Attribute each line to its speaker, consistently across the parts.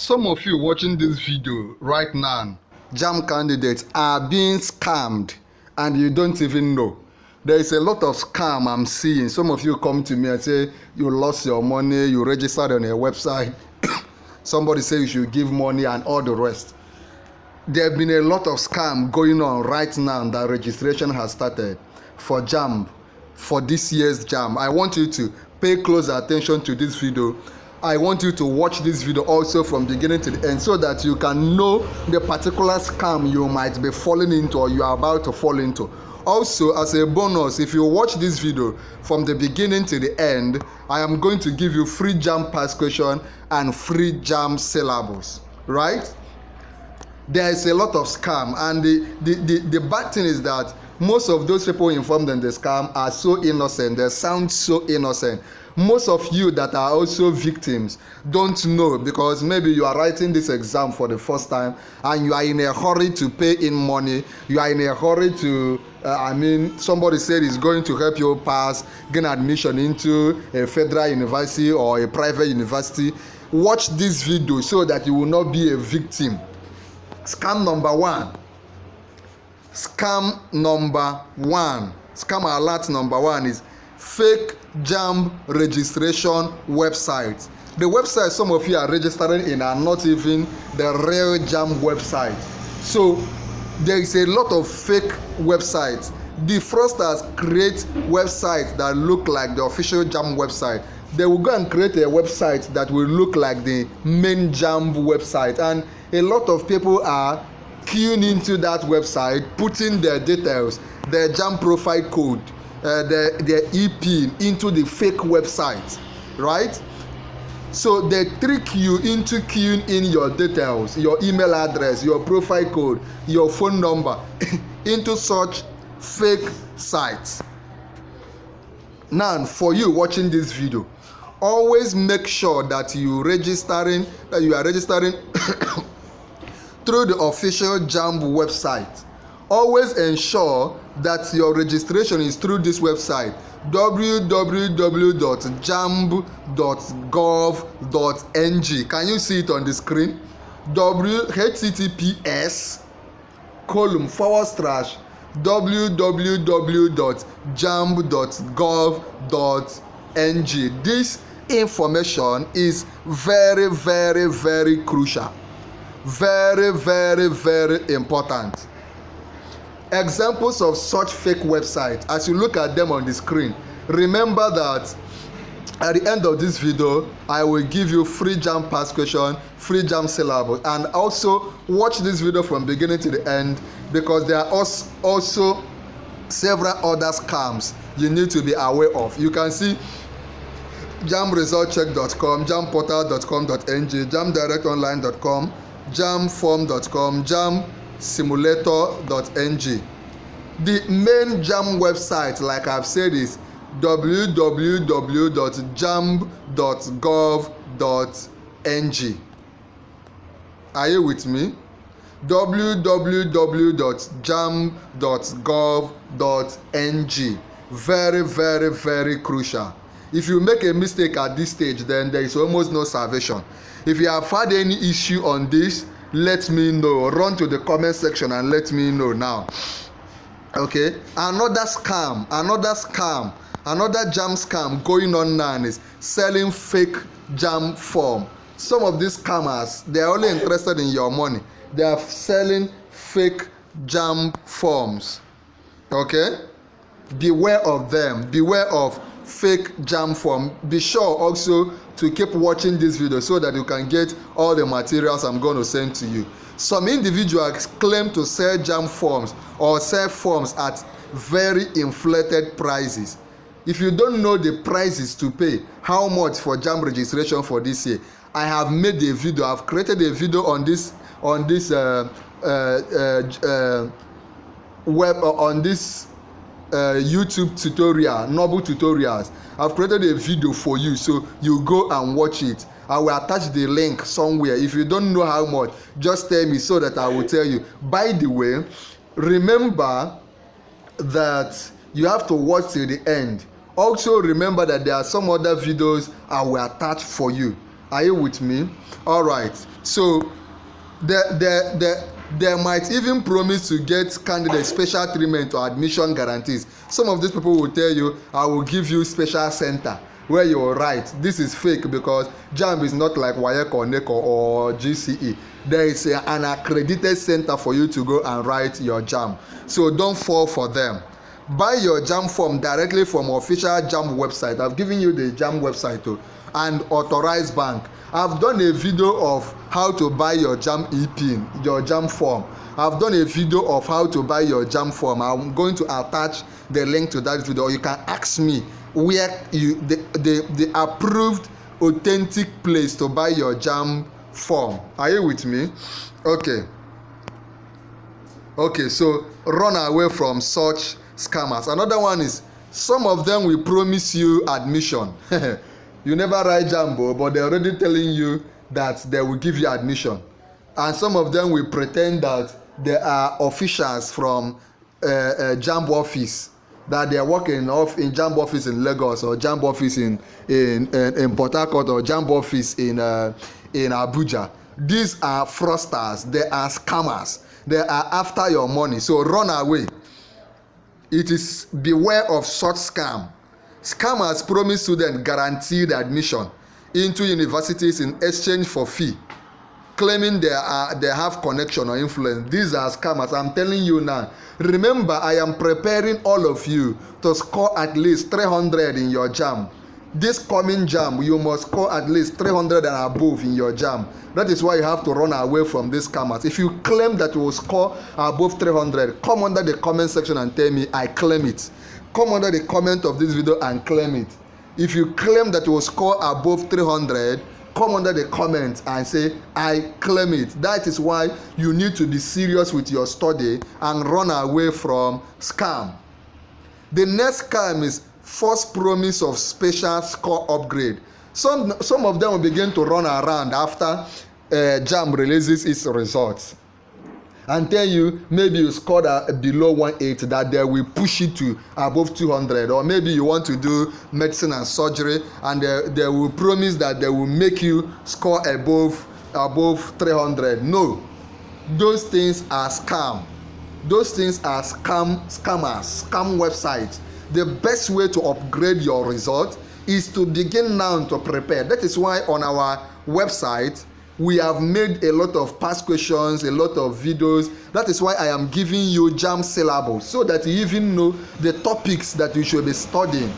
Speaker 1: Some of you watching this video right now, JAMB candidates are being scammed and you don't even know. There is a lot of scam I'm seeing. Some of you come to me and say you lost your money, you registered on a website, somebody say you should give money and all the rest. There have been a lot of scam going on right now that registration has started for JAMB, for this year's JAMB. I want you to pay close attention to this video. I want you to watch this video also from beginning to the end so that you can know the particular scam you might be falling into or you are about to fall into. Also, as a bonus, if you watch this video from the beginning to the end, I am going to give you free JAMB past question and free JAMB syllabus, right? There is a lot of scam, and the bad thing is that most of those people involved in the scam are so innocent. They sound so innocent. Most of you that are also victims don't know, because maybe you are writing this exam for the first time and you are in a hurry to pay in money. You are in a hurry to somebody said is going to help you pass, gain admission into a federal university or a private university. Watch this video so that you will not be a victim. Scam number one. Scam alert number one is fake JAMB registration website. The website some of you are registering in are not even the real JAMB website. So there is a lot of fake websites. The fraudsters create websites that look like the official JAMB website. They will go and create a website that will look like the main JAMB website, and a lot of people are queuing into that website, putting their details, their JAMB profile code, their EPIN into the fake website, right? So they trick you into queuing in your details, your email address, your profile code, your phone number into such fake sites. Now, for you watching this video, always make sure that you are registering through the official JAMB website. Always ensure that your registration is through this website, www.jamb.gov.ng. Can you see it on the screen? https://www.jamb.gov.ng. This information is very, very, very crucial. Very, very, very important. Examples of such fake websites, as you look at them on the screen, remember that at the end of this video I will give you free JAMB past question, free JAMB syllabus, and also watch this video from beginning to the end, because there are also several other scams you need to be aware of. You can see jambresultcheck.com, jambportal.com.ng, jambdirectonline.com, jambform.com, jambsimulator.ng. The main JAMB website, like I've said, is www.jamb.gov.ng. Are you with me? www.jamb.gov.ng. Very, very, very crucial. If you make a mistake at this stage, then there is almost no salvation. If you have had any issue on this, let me know. Run to the comment section and let me know now. Okay, another JAMB scam going on now is selling fake JAMB form. Some of these scammers, they are only interested in your money. They are selling fake JAMB forms. Okay, beware of them. Beware of fake JAMB form. Be sure also to keep watching this video so that you can get all the materials I'm going to send to you. Some individuals claim to sell JAMB forms or sell forms at very inflated prices. If you don't know the prices to pay, how much for JAMB registration for this year, I have made a video. I've created a video on this YouTube tutorial, Noble Tutorials. I've created a video for you, so you go and watch it. I will attach the link somewhere. If you don't know how much, just tell me so that I will tell you. By the way, remember that you have to watch till the end. Also remember that there are some other videos I will attach for you. Are you with me? All right. So they might even promise to get candidates special treatment or admission guarantees. Some of these people will tell you, I will give you special center where you will write. This is fake because JAMB is not like WAEC or NECO or GCE. There is an accredited center for you to go and write your JAMB. So don't fall for them. Buy your JAMB form directly from official JAMB website. I've given you the JAMB website too, and authorized bank. I've done a video of how to buy your JAMB e-pin, your JAMB form. I've done a video of how to buy your JAMB form. I'm going to attach the link to that video. You can ask me where the approved authentic place to buy your JAMB form. Are you with me? Okay, so run away from such scammers. Another one is, some of them will promise you admission. You never write JAMB, but they're already telling you that they will give you admission. And some of them will pretend that they are officials from JAMB office, that they are working in JAMB office in Lagos, or JAMB office in Port Harcourt, or JAMB office in Abuja. These are fraudsters. They are scammers. They are after your money. So run away. It is beware of such scam. Scammers promise students guaranteed admission into universities in exchange for fee, claiming they have connection or influence. These are scammers. I'm telling you now. Remember, I am preparing all of you to score at least 300 in your JAMB. This coming JAMB, you must score at least 300 and above in your JAMB. That is why you have to run away from these scammers. If you claim that you will score above 300, come under the comment section and tell me, I claim it. Come under the comment of this video and claim it. If you claim that you will score above 300, come under the comment and say, I claim it. That is why you need to be serious with your study and run away from scam. The next scam is false promise of special score upgrade. Some of them will begin to run around after JAMB releases its results and tell you maybe you scored below 180, that they will push it to above 200, or maybe you want to do medicine and surgery and they will promise that they will make you score above 300. No, those things are scam. Those things are scammers, scam websites. The best way to upgrade your result is to begin now to prepare. That is why on our website we have made a lot of past questions, a lot of videos. That is why I am giving you JAMB syllabus, so that you even know the topics that you should be studying.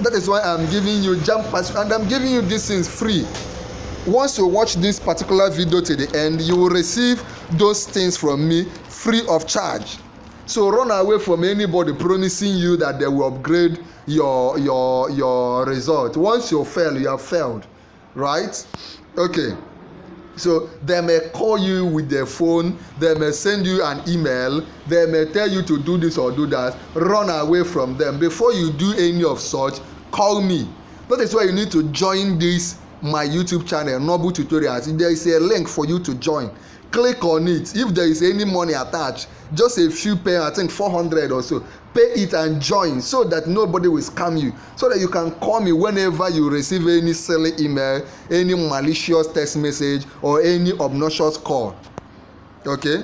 Speaker 1: That is why I'm giving you JAMB past, and I'm giving you these things free. Once you watch this particular video to the end, you will receive those things from me free of charge. So run away from anybody promising you that they will upgrade your result. Once you fail, you have failed, right? Okay. So they may call you with their phone, they may send you an email, they may tell you to do this or do that. Run away from them. Before you do any of such, call me. That is why you need to join my YouTube channel, Noble Tutorials. There is a link for you to join. Click on it. If there is any money attached, just a few pay, I think 400 or so, pay it and join, so that nobody will scam you, so that you can call me whenever you receive any silly email, any malicious text message, or any obnoxious call. Okay,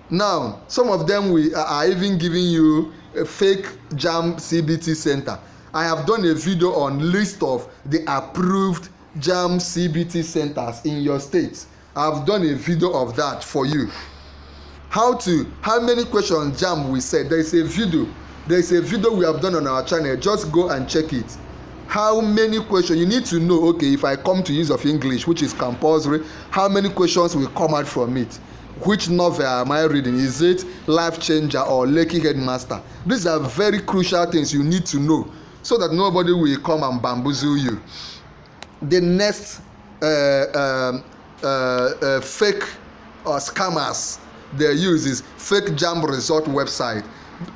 Speaker 1: now some of them are even giving you a fake JAMB CBT center. I have done a video on list of the approved JAMB CBT centers in your state. I've done a video of that for you. How many questions JAMB we said. There is a video we have done on our channel. Just go and check it. How many questions you need to know? Okay, if I come to use of English, which is compulsory, how many questions will come out from it? Which novel am I reading? Is it Life Changer or Lucky Headmaster? These are very crucial things you need to know, so that nobody will come and bamboozle you. The next fake scammers they use is fake JAMB result website.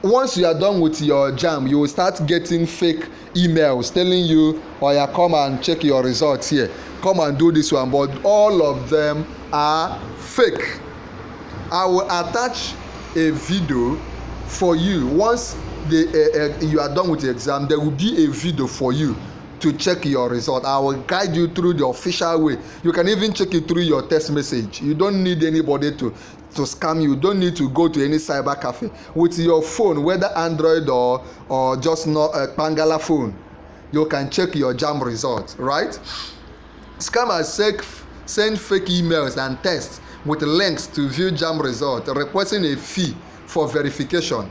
Speaker 1: Once you are done with your JAMB, you will start getting fake emails telling you, oh yeah, come and check your results here, come and do this one, but all of them are fake. I will attach a video for you. Once you are done with the exam, there will be a video for you to check your result. I will guide you through the official way. You can even check it through your text message. You don't need anybody to scam you. You don't need to go to any cyber cafe. With your phone, whether Android or just not a Pangala phone, you can check your JAMB results, right? Scammers send fake emails and tests with links to view JAMB result, requesting a fee for verification.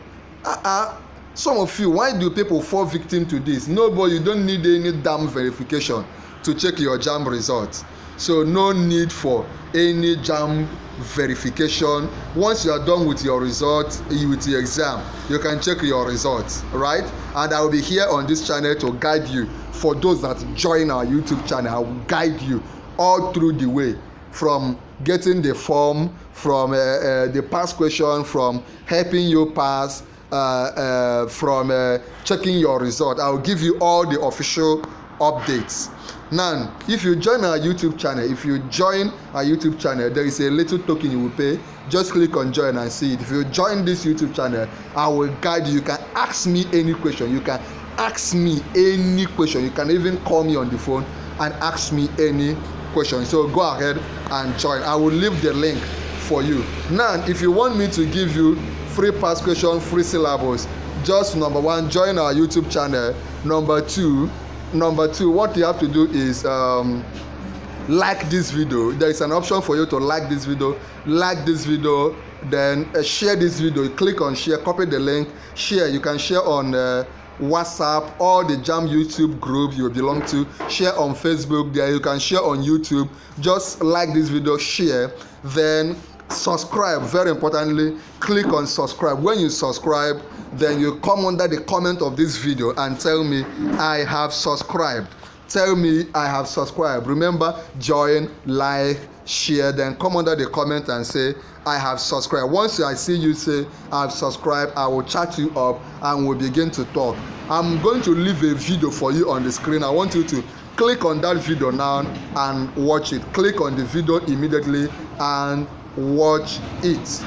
Speaker 1: Some of you, why do people fall victim to this? Nobody, you don't need any damn verification to check your JAMB results. So no need for any JAMB verification. Once you are done with your results, with your exam, you can check your results, right? And I will be here on this channel to guide you. For those that join our YouTube channel, I will guide you all through the way, from getting the form, from the past question, from helping you pass, from checking your result. I will give you all the official updates. Now, if you join our YouTube channel, there is a little token you will pay. Just click on join and see it. If you join this YouTube channel, I will guide you. You can ask me any question. You can even call me on the phone and ask me any question. So go ahead and join. I will leave the link for you. Now, if you want me to give you free past question, free syllabus, just number one, join our YouTube channel. Number two, what you have to do is like this video. There is an option for you to like this video, then share this video. You click on share, copy the link, share. You can share on WhatsApp, all the JAMB YouTube group you belong to, share on Facebook. There you can share on YouTube. Just like this video, share, then subscribe. Very importantly, click on subscribe. When you subscribe, then you come under the comment of this video and tell me I have subscribed. Tell me I have subscribed. Remember, join, like, share, then come under the comment and say I have subscribed. Once I see you say I have subscribed, I will chat you up and we'll begin to talk. I'm going to leave a video for you on the screen. I want you to click on that video now and watch it. Click on the video immediately and watch it.